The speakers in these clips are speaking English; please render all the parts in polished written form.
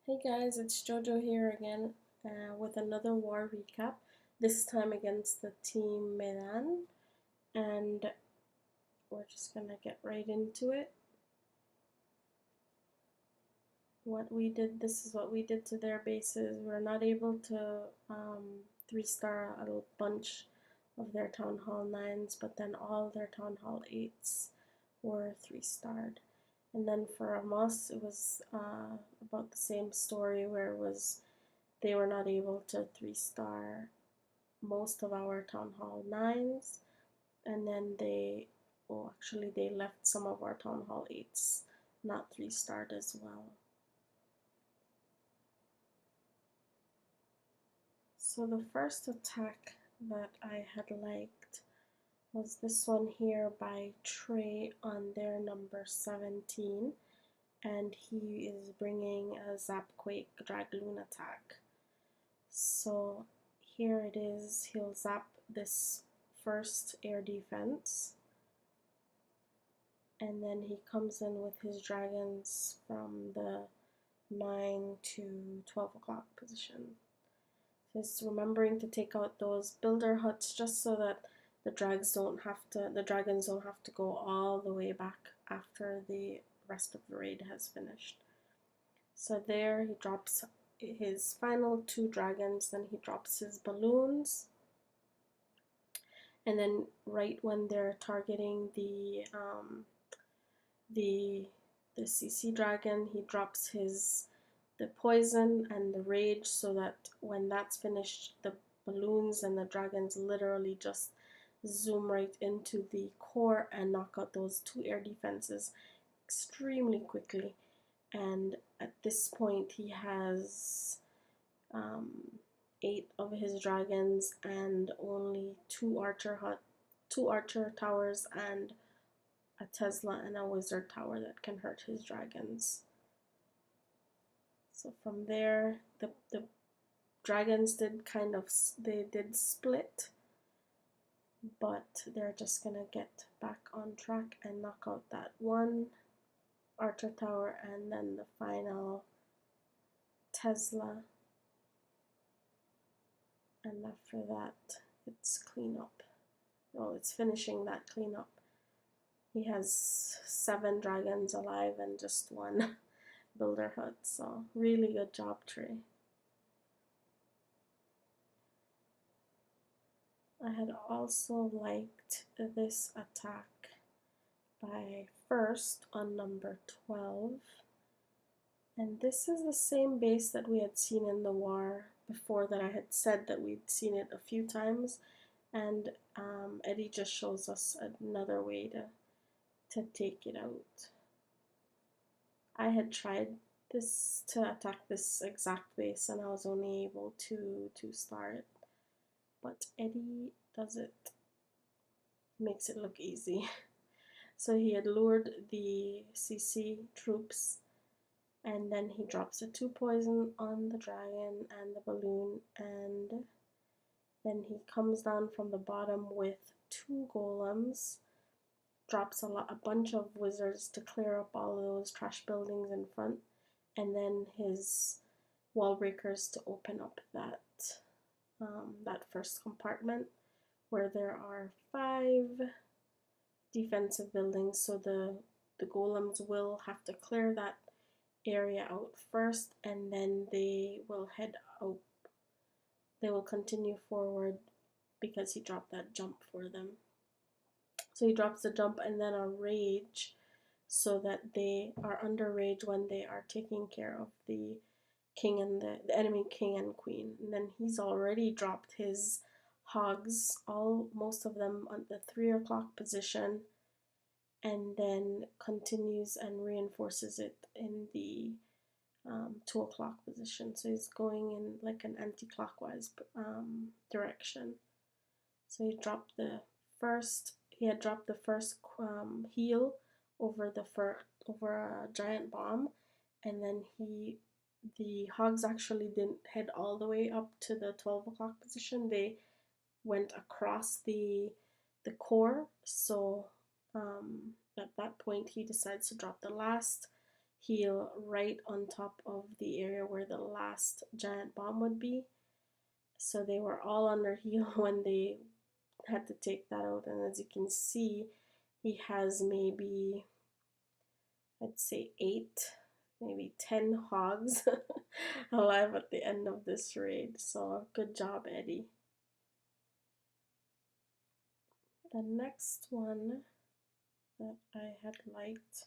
Hey guys, it's Jojo here again with another war recap, this time against the Team Milan, and we're just gonna get right into it. This is what we did to their bases. We're not able to 3-star a bunch of their Town Hall 9s, but then all their Town Hall 8s were 3-starred. And then for Amos, it was about the same story where it was they were not able to 3-star most of our Town Hall 9s, and then they left some of our Town Hall 8s not 3-starred as well. So the first attack that I had liked was this one here by Trey on their number 17, and he is bringing a Zapquake Dragloon attack. So here it is, he'll zap this first air defense, and then he comes in with his dragons from the 9 to 12 o'clock position. Just remembering to take out those builder huts just so that the dragons don't have to go all the way back after the rest of the raid has finished. So there he drops his final 2 dragons, then he drops his balloons, and then right when they're targeting the CC dragon, he drops the poison and the rage, so that when that's finished, the balloons and the dragons literally just zoom right into the core and knock out those 2 air defenses extremely quickly. And at this point he has 8 of his dragons and only 2 archer towers and a Tesla and a wizard tower that can hurt his dragons. So from there, the dragons did split, but they're just gonna get back on track and knock out that 1 archer tower and then the final Tesla, and after that it's cleanup. Oh, it's finishing that cleanup. He has 7 dragons alive and just 1 builder hut, so really good job, Trey. I had also liked this attack by First on number 12, and this is the same base that we had seen in the war before, that I had said that we'd seen it a few times, and Eddie just shows us another way to take it out. I had tried to attack this exact base and I was only able to 2-star it, but Eddie does it, makes it look easy. So he had lured the CC troops, and then he drops a 2 poison on the dragon and the balloon, and then he comes down from the bottom with 2 golems, drops a bunch of wizards to clear up all of those trash buildings in front, and then his wall breakers to open up that first compartment where there are 5 defensive buildings. So the golems will have to clear that area out first, and then they will head out. They will continue forward because he dropped that jump for them. So he drops the jump and then a rage, so that they are under rage when they are taking care of the king and the enemy king and queen. And then he's already dropped his hogs, most of them on the 3 o'clock position, and then continues and reinforces it in the 2 o'clock position. So he's going in like an anti-clockwise direction. So he had dropped the first heal over a giant bomb, and then the hogs actually didn't head all the way up to the 12 o'clock position. They went across the core. So at that point he decides to drop the last heal right on top of the area where the last giant bomb would be. So they were all under heal when they had to take that out. And as you can see, he has maybe, I'd say 8, maybe 10 hogs alive at the end of this raid. So good job, Eddie. The next one that I had liked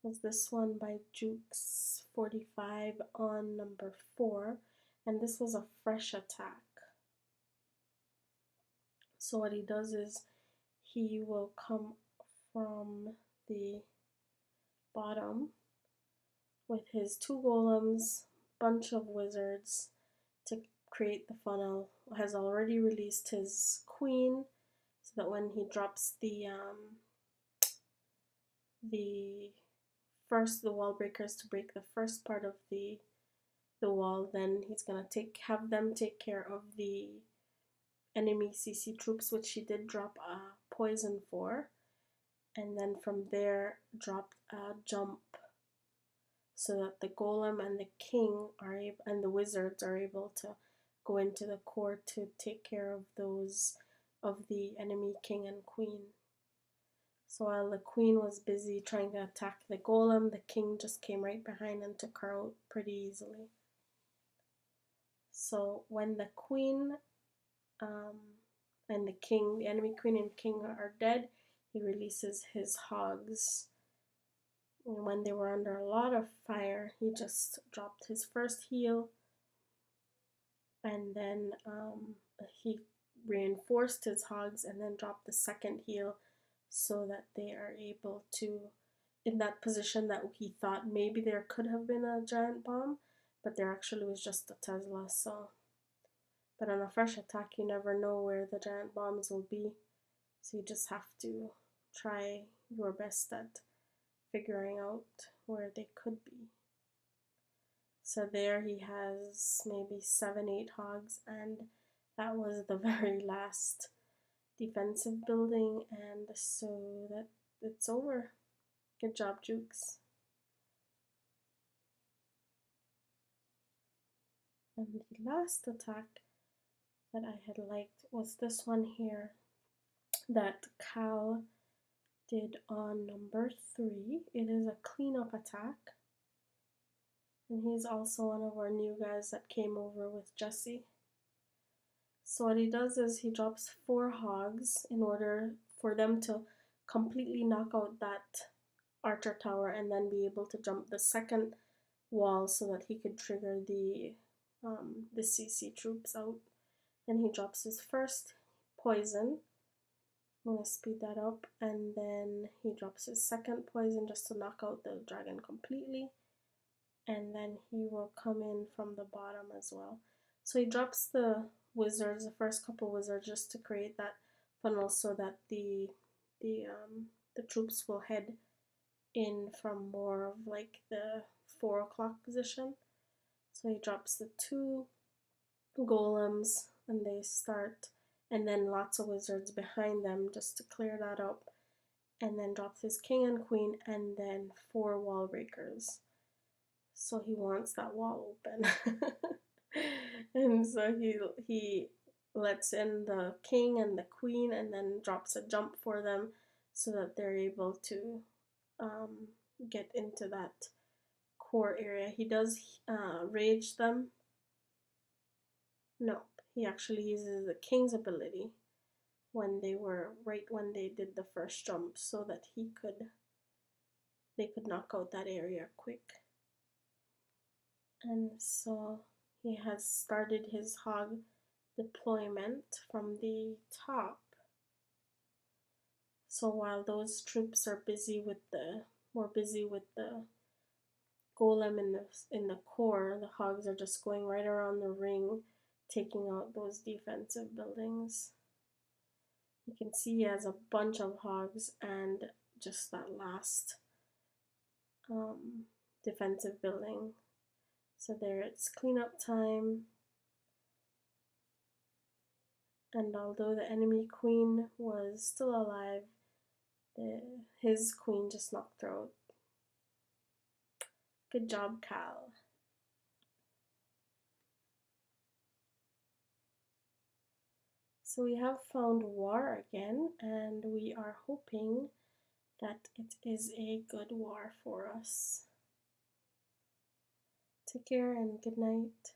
was this one by Jukes45 on number 4, and this was a fresh attack. So what he does is he will come from the bottom with his 2 golems, bunch of wizards to create the funnel, has already released his queen so that when he drops the wall breakers to break the first part of the wall, then he's gonna have them take care of the enemy CC troops, which he did drop a poison for, and then from there dropped a jump so that the golem and the king and the wizards are able to go into the core to take care of those of the enemy king and queen. So while the queen was busy trying to attack the golem, the king just came right behind and took her out pretty easily. So when the queen and the king, the enemy queen and king are dead, he releases his hogs. And when they were under a lot of fire, he just dropped his first heal, and then he reinforced his hogs and then dropped the second heal so that they are able to, in that position that he thought maybe there could have been a giant bomb, but there actually was just a Tesla. So, but on a fresh attack, you never know where the giant bombs will be, so you just have to try your best at figuring out where they could be. So there he has maybe 7-8 hogs, and that was the very last defensive building, and so that it's over. Good job, Jukes. And the last attack that I had liked was this one here that Cal did on number 3. It is a cleanup attack, and he's also one of our new guys that came over with Jesse. So what he does is he drops 4 hogs in order for them to completely knock out that archer tower and then be able to jump the second wall so that he could trigger the CC troops out. Then he drops his first poison. I'm going to speed that up, and then he drops his second poison just to knock out the dragon completely, and then he will come in from the bottom as well. So he drops the wizards, the first couple wizards, just to create that funnel so that the troops will head in from more of like the 4 o'clock position. So he drops the 2 golems and they start, and then lots of wizards behind them just to clear that up, and then drops his king and queen and then 4 wall breakers. So he wants that wall open. And so he lets in the king and the queen and then drops a jump for them so that they're able to get into that core area. He does rage them. No, he actually uses the king's ability when they were right when they did the first jump so that they could knock out that area quick. And so he has started his hog deployment from the top. So while those troops are busy with the golem in the core, the hogs are just going right around the ring, taking out those defensive buildings. You can see he has a bunch of hogs and just that last defensive building. So there, it's cleanup time. And although the enemy queen was still alive, his queen just knocked her out. Good job, Cal. So we have found war again, and we are hoping that it is a good war for us. Take care and good night.